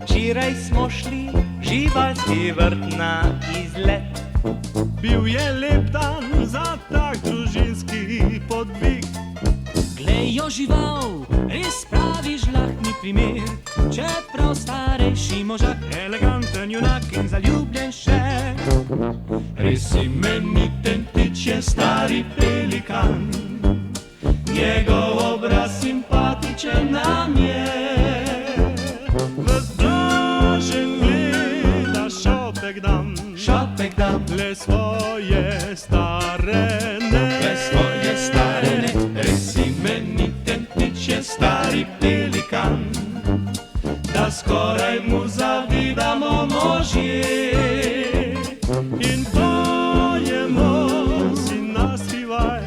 Včeraj smo šli živalski vrt na izlet. Bil je lep dan za tak družinski podvig. Glejo žival, res pravi žlahtni primer, čeprav starejši možak, eleganten junak in zaljubljen še. Res imeniten ptič je stari pelikan, njegov obraz simpatičen nam je. Vzdražen gleda šopek dam, le svoje starene. Res imeniten ptič je stari pelikan, da skoraj mu zavidamo možje. In pojemo si naskrivaj,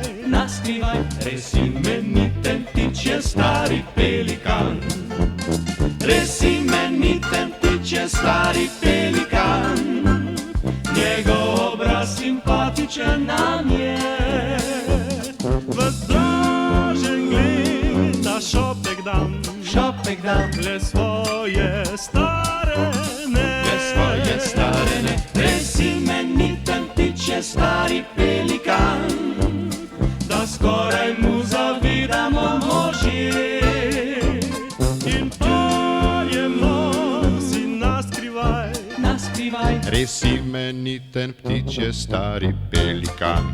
res imeniten ptič je stari pelikan. Res imeniten ptič je stari pelikan, njegov obraz simpatičen nam je. Vzdražen gleda šopek dam, le svoje starene. Res imeniten ptič je stari pelikan, da skoraj mu zavidamo možje. In pojemo si naskrivaj, Res imeniten ptič je stari pelikan.